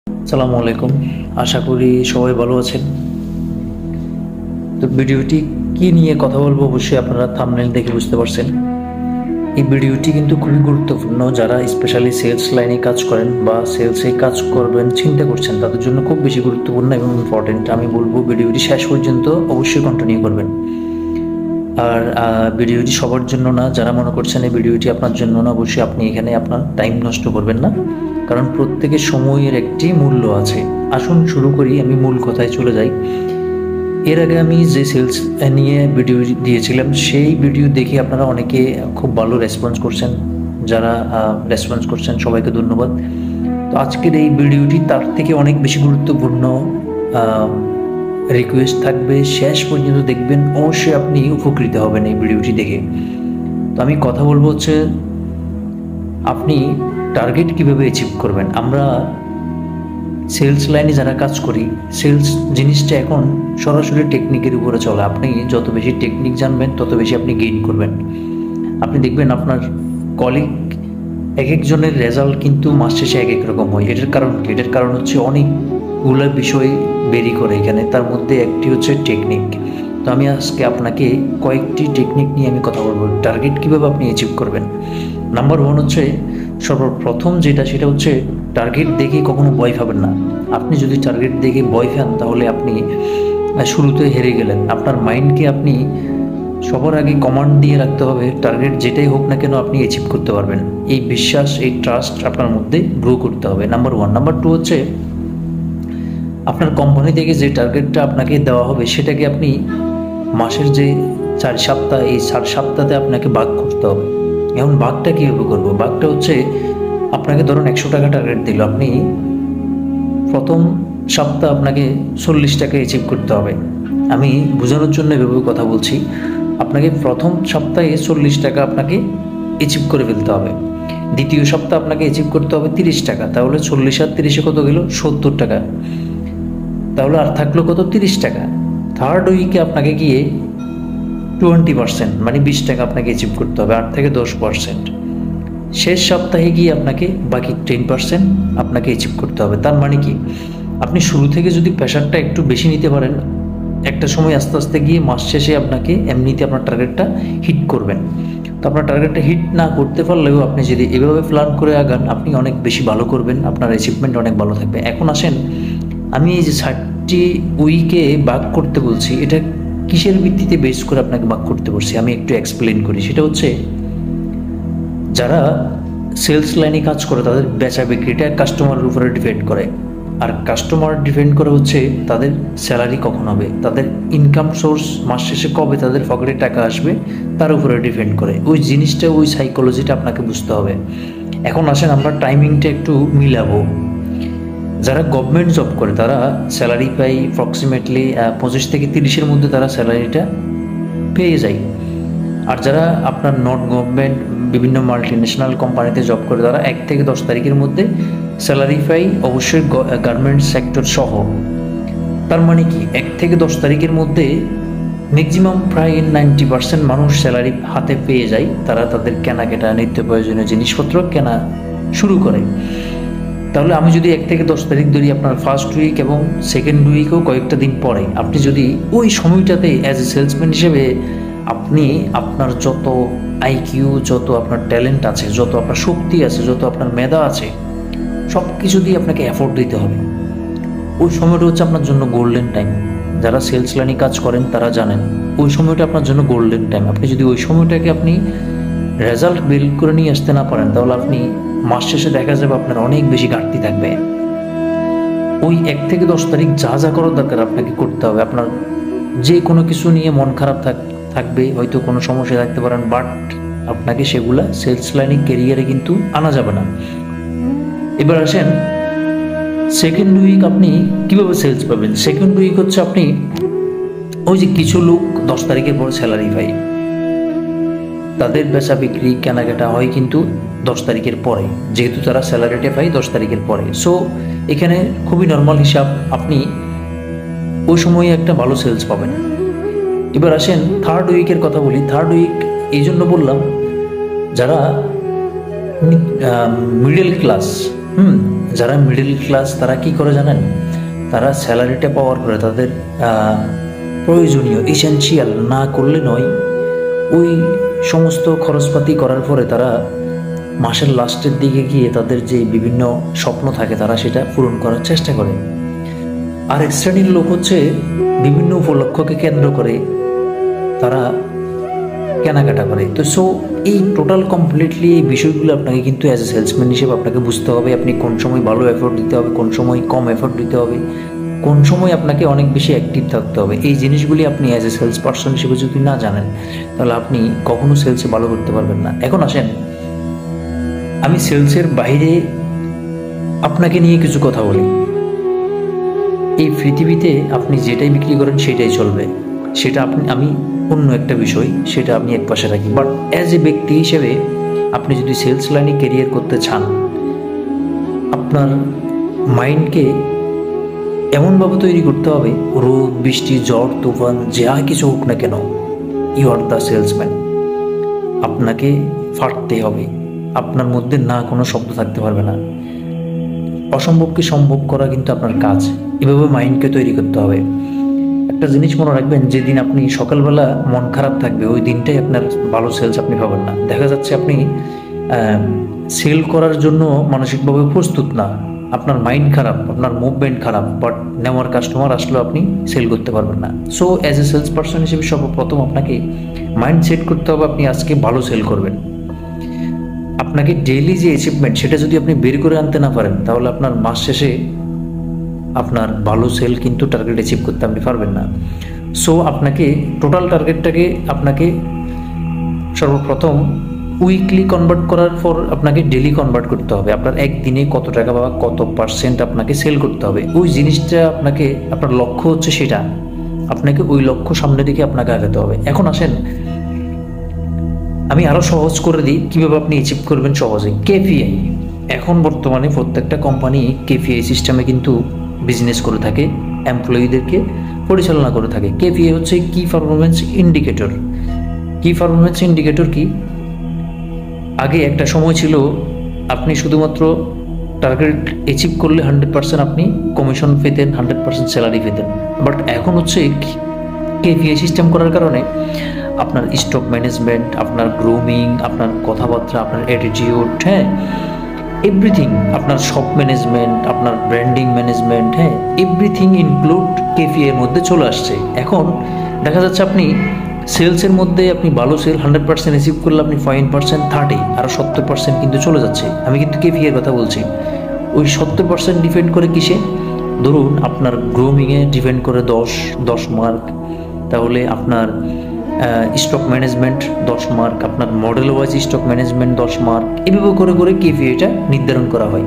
আসসালামু আলাইকুম। আশা করি সবাই ভালো আছেন। তো ভিডিওটি কি নিয়ে কথা বলবো অবশ্যই আপনারা থাম্বনেল দেখে বুঝতে পারছেন। এই ভিডিওটি কিন্তু খুবই গুরুত্বপূর্ণ, যারা স্পেশালি সেলস লাইনে কাজ করেন বা সেলসে কাজ করবেন চিন্তা করছেন তাদের জন্য খুব বেশি গুরুত্বপূর্ণ এবং ইম্পর্টেন্ট। আমি বলবো ভিডিওটি শেষ পর্যন্ত অবশ্যই কন্টিনিউ করবেন। আর ভিডিওটি সবার জন্য না, যারা মনে করছেন এই ভিডিওটি আপনার জন্য না, অবশ্যই আপনি এখানে আপনার টাইম নষ্ট করবেন না, কারণ প্রত্যেকের সময়ের একটি মূল্য আছে। আসুন শুরু করি, আমি মূল কথায় চলে যাই। এর আগে আমি যে সেলস নিয়ে ভিডিও দিয়েছিলাম সেই ভিডিও দেখে আপনারা অনেকে খুব ভালো রেসপন্স করছেন। যারা রেসপন্স করছেন সবাইকে ধন্যবাদ। তো আজকের এই ভিডিওটি তার থেকে অনেক বেশি গুরুত্বপূর্ণ। রিকোয়েস্ট থাকবে শেষ পর্যন্ত দেখবেন, অবশ্যই আপনি উপকৃত হবেন এই ভিডিওটি দেখে। তো আমি কথা বলবো হচ্ছে আপনি টার্গেট কিভাবে অ্যাচিভ করবেন। আমরা সেলস লাইনে যারা কাজ করি, সেলস জিনিসটা এখন সরাসরি টেকনিকের উপরে চলে। আপনি যত বেশি টেকনিক জানবেন তত বেশি আপনি গেইন করবেন। আপনি দেখবেন আপনার কলিগ এক একজনের রেজাল্ট কিন্তু মাস শেষে এক এক রকম হয়। এটার কারণ কি? এটার কারণ হচ্ছে অনেকগুলো বিষয় বেরি করে এখানে, তার মধ্যে একটি হচ্ছে টেকনিক। তো আমি আজকে আপনাকে কয়েকটি টেকনিক নিয়ে আমি কথা বলবো, টার্গেট কীভাবে আপনি অ্যাচিভ করবেন। নাম্বার ওয়ান হচ্ছে, সর্বপ্রথম সেটা হচ্ছে টার্গেট দেখে কখনো ভয় পাবেন না। আপনি যদি টার্গেট দেখে ভয় পান তাহলে আপনি শুরুতে হেরে গেলেন। আপনার মাইন্ডকে আপনি সবার আগে কমান্ড দিয়ে রাখতে হবে, টার্গেট যেটাই হোক না কেন আপনি অ্যাচিভ করতে পারবেন। এই বিশ্বাস, এই ট্রাস্ট আপনার মধ্যে গ্রো করতে হবে, নাম্বার ওয়ান। নাম্বার টু হচ্ছে, আপনার কোম্পানি থেকে যে টার্গেটটা আপনাকে দেওয়া হবে সেটাকে আপনি মাসের যে 4 সপ্তাহ, এই 4 সপ্তাহে আপনাকে ভাগ করতে হবে। এখন ভাগটা কীভাবে করবো? ভাগটা হচ্ছে, আপনাকে ধরুন 100 টাকা টার্গেট দিল, আপনি প্রথম সপ্তাহ আপনাকে 40 টাকা অ্যাচিভ করতে হবে। আমি বোঝানোর জন্য এভাবে কথা বলছি। আপনাকে প্রথম সপ্তাহে 40 টাকা আপনাকে অ্যাচিভ করে ফেলতে হবে। দ্বিতীয় সপ্তাহ আপনাকে অ্যাচিভ করতে হবে 30 টাকা। তাহলে 40 আর 30-এ কত গেল? 70 টাকা। তাহলে আর থাকলো কত? 30 টাকা। থার্ড উইকে আপনাকে গিয়ে 20%, মানে 20 টাকা আপনাকে অ্যাচিভ করতে হবে, 8 থেকে 10%। শেষ সপ্তাহে গিয়ে আপনাকে বাকি 10% আপনাকে অ্যাচিভ করতে হবে। তার মানে কি, আপনি শুরু থেকে যদি প্রেশারটা একটু বেশি নিতে পারেন, একটা সময় আস্তে আস্তে গিয়ে মাস শেষে আপনাকে এমনিতে আপনার টার্গেটটা হিট করবেন। তো আপনার টার্গেটটা হিট না করতে পারলেও আপনি যদি এভাবে প্ল্যান করে আগান, আপনি অনেক বেশি ভালো করবেন, আপনার অ্যাচিভমেন্ট অনেক ভালো থাকবে। এখন আসেন, আমি এই যে 60 উইকে ভাগ করতে বলছি, এটা কিসের ভিত্তিতে বেস করে আপনাকে ভাগ করতে বলছি আমি একটু এক্সপ্লেন করি। সেটা হচ্ছে, যারা সেলস লাইনে কাজ করে তাদের বেচা বিক্রিটা কাস্টমারের উপরে ডিপেন্ড করে। আর কাস্টমার ডিপেন্ড করে হচ্ছে তাদের স্যালারি কখন হবে, তাদের ইনকাম সোর্স মাস শেষে কবে তাদের পকেটে টাকা আসবে, তার উপরে ডিপেন্ড করে। ওই জিনিসটা, ওই সাইকোলজিটা আপনাকে বুঝতে হবে। এখন আসেন আমরা টাইমিংটা একটু মিলাবো। যারা গভর্নমেন্ট জব করে তারা স্যালারি পায় অ্যাপ্রক্সিমেটলি 25 থেকে 30-এর মধ্যে তারা স্যালারিটা পেয়ে যায়। আর যারা আপনার নট গভর্নমেন্ট, বিভিন্ন মাল্টি ন্যাশনাল কোম্পানিতে জব করে, তারা 1 থেকে 10 তারিখের মধ্যে স্যালারি পাই, অবশ্যই গার্মেন্ট সেক্টর সহ। তার মানে কি, 1 থেকে 10 তারিখের মধ্যে ম্যাক্সিমাম প্রায় 90% মানুষ স্যালারি হাতে পেয়ে যায়। তারা তাদের কেনাকাটা, নিত্য প্রয়োজনীয় জিনিসপত্র কেনা শুরু করে। তাহলে আমি যদি 1 থেকে 10 তারিখ ধরি, আপনার ফার্স্ট উইক এবং সেকেন্ড উইকও কয়েকটা দিন পরে আপনি যদি ওই সময়টাতে অ্যাজ এ সেলসম্যান হিসেবে আপনি আপনার যত আইকিউ, যত আপনার ট্যালেন্ট আছে, যত আপনার শক্তি আছে, যত আপনার মেধা আছে, সব কিছু দিয়ে আপনাকে এফোর্ট দিতে হবে। ওই সময়টা হচ্ছে আপনার জন্য গোল্ডেন টাইম। যারা সেলস লাইনে কাজ করেন তারা জানেন ওই সময়টা আপনার জন্য গোল্ডেন টাইম। আপনি যদি ওই সময়টাকে আপনি রেজাল্ট বিল্ড করে নিয়ে আসতে না পারেন, তাহলে আপনি মাস শেষে দেখা যাবে আপনার অনেক বেশি ঘাটতি থাকবে। ওই 1 থেকে 10 তারিখ যা যা করার দরকার আপনাকে করতে হবে। আপনার যে কোনো কিছু নিয়ে মন খারাপ থাকবে, হয়তো কোনো সমস্যা থাকতে পারেন, বাট আপনাকে সেগুলা সেলস লাইনে কেরিয়ারে কিন্তু আনা যাবে না। এবার আসেন, সেকেন্ড উইক আপনি কিভাবে সেলস পাবেন। সেকেন্ড উইক হচ্ছে, আপনি ওই যে কিছু লোক 10 তারিখের পর স্যালারি পায়, তাদের বেচা বিক্রি কেনাকাটা হয় কিন্তু 10 তারিখের পরে, যেহেতু তারা স্যালারিটা পায় 10 তারিখের পরে। সো এখানে খুবই নর্মাল হিসাব, আপনি ওই সময়ে একটা ভালো সেলস পাবেন। এবার আসেন থার্ড উইকের কথা বলি। থার্ড উইক এই জন্য বললাম, যারা মিডল ক্লাস, যারা মিডল ক্লাস তারা কি করে জানেন, তারা স্যালারিটা পাওয়ার পরে তাদের প্রয়োজনীয় এসেনশিয়াল না করলে নয়, ওই সমস্ত খরচপাতি করার পরে তারা মাসের লাস্টের দিকে গিয়ে তাদের যে বিভিন্ন স্বপ্ন থাকে তারা সেটা পূরণ করার চেষ্টা করে। আর এক শ্রেণীর লোক হচ্ছে বিভিন্ন উপলক্ষকে কেন্দ্র করে তারা কেনাকাটা করে। তো সো এই টোটাল কমপ্লিটলি এই বিষয়গুলো আপনাকে কিন্তু অ্যাজ এ সেলসম্যান হিসেবে আপনাকে বুঝতে হবে, আপনি কোন সময় ভালো এফোর্ট দিতে হবে, কোন সময় কম এফোর্ট দিতে হবে, কোন সময় আপনাকে অনেক বেশি অ্যাক্টিভ থাকতে হবে। এই জিনিসগুলি আপনি অ্যাজ এ সেলস পার্সন হিসেবে যদি না জানেন তাহলে আপনি কখনো সেলসে ভালো করতে পারবেন না। এখন আসেন, আমি সেলসের বাইরে আপনাকে নিয়ে কিছু কথা বলি। এই পৃথিবীতে আপনি যেটাই বিক্রি করেন সেটাই চলবে, সেটা আমি অন্য একটা বিষয়, সেটা আপনি এক পাশে রাখি। বাট অ্যাজ এ ব্যক্তি হিসেবে আপনি যদি সেলস লাইনে কেরিয়ার করতে চান, আপনার মাইন্ডকে এমনভাবে তৈরি করতে হবে, রোদ বৃষ্টি ঝড় তুফান যা কিছু হোক না কেন, ইউ আর দ্য সেলসম্যান। আপনাকে ফাটতে হবে, আপনার মধ্যে না কোনো শব্দ থাকতে পারবে না। অসম্ভবকে সম্ভব করা কিন্তু আপনার কাজ। এভাবে মাইন্ডকে তৈরি করতে হবে। একটা জিনিস মনে রাখবেন, যেদিন আপনি সকালবেলা মন খারাপ থাকবে ওই দিনটাই আপনার ভালো সেলস আপনি পাবেন না। দেখা যাচ্ছে আপনি সেল করার জন্য মানসিকভাবে প্রস্তুত না, আপনার মাইন্ড খারাপ, আপনার মুভমেন্ট খারাপ, বাট নেওয়ার কাস্টমার আসলেও আপনি সেল করতে পারবেন না। So as a sales person হিসেবে সর্বপ্রথম আপনাকে মাইন্ড সেট করতে হবে আপনি আজকে ভালো সেল করবেন। আপনাকে ডেইলি যে অ্যাচিভমেন্ট সেটা যদি আপনি বের করে আনতে না পারেন তাহলে আপনার মাস শেষে আপনার ভালো সেল কিন্তু টার্গেট অ্যাচিভ করতে আপনি পারবেন না। সো আপনাকে টোটাল টার্গেটটাকে আপনাকে সর্বপ্রথম উইকলি কনভার্ট করার পর আপনাকে ডেলি কনভার্ট করতে হবে। আপনার একদিনে কত টাকা বা কত পার্সেন্ট আপনাকে সেল করতে হবে, ওই জিনিসটা আপনাকে, আপনার লক্ষ্য হচ্ছে সেটা, আপনাকে ওই লক্ষ্য সামনে দিকে আপনাকে আগাতে হবে। এখন আসেন আমি আরও সহজ করে দিই কীভাবে আপনি অ্যাচিভ করবেন সহজে। কেপিআই, এখন বর্তমানে প্রত্যেকটা কোম্পানি কেপিআই সিস্টেমে কিন্তু বিজনেস করে থাকে, এমপ্লয়ীদেরকে পরিচালনা করে থাকে। কেপিআই হচ্ছে কি পারফরমেন্স ইন্ডিকেটর। কি পারফরমেন্স ইন্ডিকেটর কি? আগে একটা সময় ছিল আপনি শুধুমাত্র টার্গেট অ্যাচিভ করলে 100% আপনি কমিশন পেতেন, 100% স্যালারি পেতেন। বাট এখন হচ্ছে কেপিআই সিস্টেম করার কারণে আপনার স্টক ম্যানেজমেন্ট, আপনার গ্রুমিং, আপনার কথাবার্তা, আপনার অ্যাটিটিউড, হ্যাঁ, এভরিথিং, আপনার শপ ম্যানেজমেন্ট, আপনার ব্র্যান্ডিং ম্যানেজমেন্ট, হ্যাঁ, এভরিথিং ইনক্লুড কেপিআইয়ের মধ্যে চলে আসছে। এখন দেখা যাচ্ছে আপনি সেলসের মধ্যে আপনি ভালো সেল 100% রিসিভ করলে আপনি 5% 30 আর 70% কিন্তু চলে যাচ্ছে। আমি কিন্তু কেপিআইয়ের কথা বলছি। ওই 70% ডিপেন্ড করে কিসে? ধরুন আপনার গ্রুমিংয়ে ডিপেন্ড করে 10 মার্ক, তাহলে আপনার স্টক ম্যানেজমেন্ট 10 মার্ক, আপনার model wise stock management 10 mark, এভাবে করে করে কেপিআইটা নির্ধারণ করা হয়।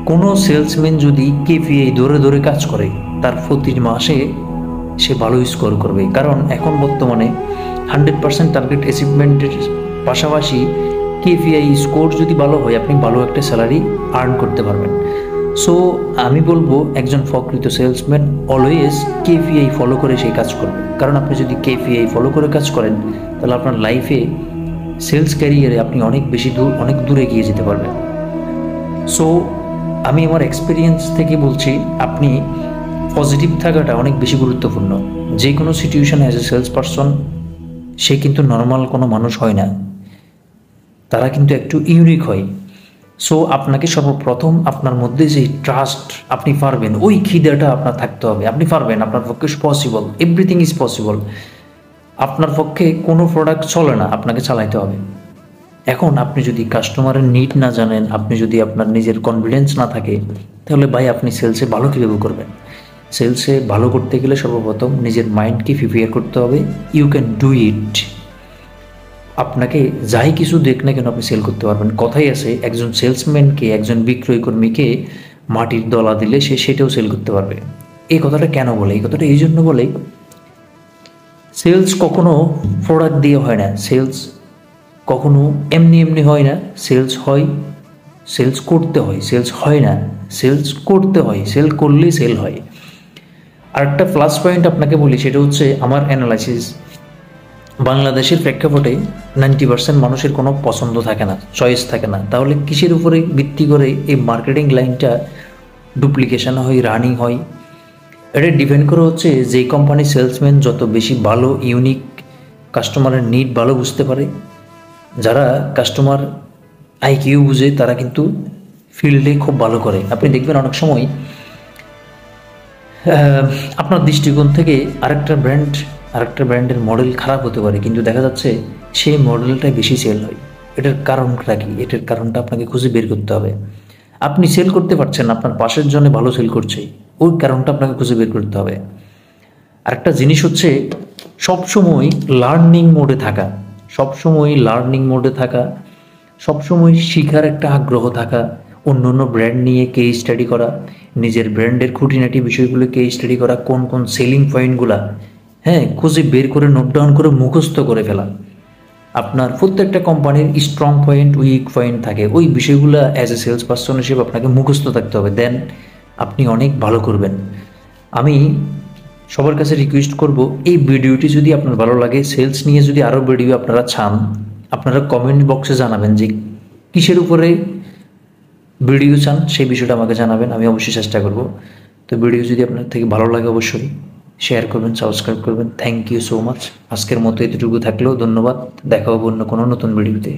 কোনো সেলসম্যান যদি কেপিআই ধরে ধরে কাজ করে তার প্রতি মাসে সে ভালো স্কোর করবে। কারণ এখন বর্তমানে 100% টার্গেট অ্যাচিভমেন্টের পাশাপাশি কেপিআই স্কোর যদি ভালো হয় আপনি ভালো একটা স্যালারি আর্ন করতে পারবেন। সো আমি বলবো একজন প্রকৃত সেলসম্যান অলওয়েজ কেপিআই ফলো করে সেই কাজ করবে। কারণ আপনি যদি কেপিআই ফলো করে কাজ করেন তাহলে আপনার লাইফে সেলস ক্যারিয়ারে আপনি অনেক দূরে এগিয়ে যেতে পারবেন। সো আমি আমার এক্সপিরিয়েন্স থেকে বলছি, আপনি পজিটিভ থাকাটা অনেক বেশি গুরুত্বপূর্ণ। যে কোনো সিচুয়েশনে অ্যাজ এ সেলস পারসন সে কিন্তু নর্মাল কোনো মানুষ হয় না, তারা কিন্তু একটু ইউনিক হয়। সো আপনাকে সর্বপ্রথম আপনার মধ্যে যে ট্রাস্ট, আপনি পারবেন, ওই খিদাটা আপনার থাকতে হবে। আপনি পারবেন, আপনার পক্ষে পসিবল, এভরিথিং ইজ পসিবল। আপনার পক্ষে কোনো প্রোডাক্ট চলে না, আপনাকে চালাইতে হবে। এখন আপনি যদি কাস্টমারের নিড না জানেন, আপনি যদি আপনার নিজের কনফিডেন্স না থাকে, তাহলে ভাই আপনি সেলসে ভালো কীভাবে করবেন? সেলসে ভালো করতে গেলে সর্বপ্রথম নিজের মাইন্ডকে প্রিপেয়ার করতে হবে। You can do it. আপনাকে যাই কিছু দেখ না কেন আপনি সেল করতে পারবেন। কথাই আছে, একজন সেলসম্যানকে, একজন বিক্রয় কর্মীকে মাটির দলা দিলে সে সেটাও সেল করতে পারবে। এই কথাটা কেন বলে? এই কথাটা এই জন্য বলে, সেলস কখনো প্রোডাক্ট দিয়ে হয় না, সেলস কখনো এমনি এমনি হয় না। সেলস হয়, সেলস করতে হয়, সেলস হয় না, সেলস করতে হয়, সেল করলেই সেল হয়। আর একটা প্লাস পয়েন্ট আপনাকে বলি, সেটা হচ্ছে আমার অ্যানালাইসিস। বাংলাদেশের প্রেক্ষাপটে 90% মানুষের কোনো পছন্দ থাকে না, চয়েস থাকে না, তাহলে কিসের উপরে ভিত্তি করে এই মার্কেটিং লাইনটা ডুপ্লিকেশন হয়, রানিং হয়? এটা ডিপেন্ড করে হচ্ছে যেই কোম্পানির সেলসম্যান যত বেশি ভালো, ইউনিক, কাস্টমারের নিড ভালো বুঝতে পারে, যারা কাস্টমার আইকিউ বুঝে, তারা কিন্তু ফিল্ডে খুব ভালো করে। আপনি দেখবেন অনেক সময় আপনার দৃষ্টিকোণ থেকে আরেকটা ব্র্যান্ডের মডেল খারাপ হতে পারে, কিন্তু দেখা যাচ্ছে সেই মডেলটাই বেশি সেল হয়। এটার কারণটা কি? এটার কারণটা আপনাকে খুঁজে বের করতে হবে। আপনি সেল করতে পারছেন না, আপনার পাশের জনে ভালো সেল করছে, ওই কারণটা আপনাকে খুঁজে বের করতে হবে। আরেকটা জিনিস হচ্ছে সবসময় লার্নিং মোডে থাকা, সবসময় শেখার একটা আগ্রহ থাকা, অন্য অন্য ব্র্যান্ড নিয়ে কেস স্টাডি করা, নিজের ব্র্যান্ডের খুঁটিনাটি বিষয়গুলো কেস স্টাডি করা, কোন কোন সেলিং পয়েন্টগুলা খুঁজে বের করে নোট ডাউন করে মুখস্থ করে ফেলা। আপনার প্রত্যেকটা কোম্পানির স্ট্রং পয়েন্ট, উইক পয়েন্ট থাকে, ওই বিষয়গুলো অ্যাজ এ সেলস পার্সন হিসেবে আপনাকে মুখস্থ থাকতে হবে, দেন আপনি অনেক ভালো করবেন। আমি সবার কাছে রিকোয়েস্ট করব, এই ভিডিওটি যদি আপনার ভালো লাগে, সেলস নিয়ে যদি আরও ভিডিও আপনারা চান, আপনারা কমেন্ট বক্সে জানাবেন যে কিসের উপরে ভিডিও চান, সেই বিষয়টা আমাকে জানাবেন, আমি অবশ্যই চেষ্টা করব। তো ভিডিও যদি আপনার থেকে ভালো লাগে অবশ্যই শেয়ার করবেন, সাবস্ক্রাইব করবেন। Thank you so much. আজকের মতো এতটুকু থাকলেও ধন্যবাদ। দেখা হবে অন্য কোনো নতুন ভিডিওতে।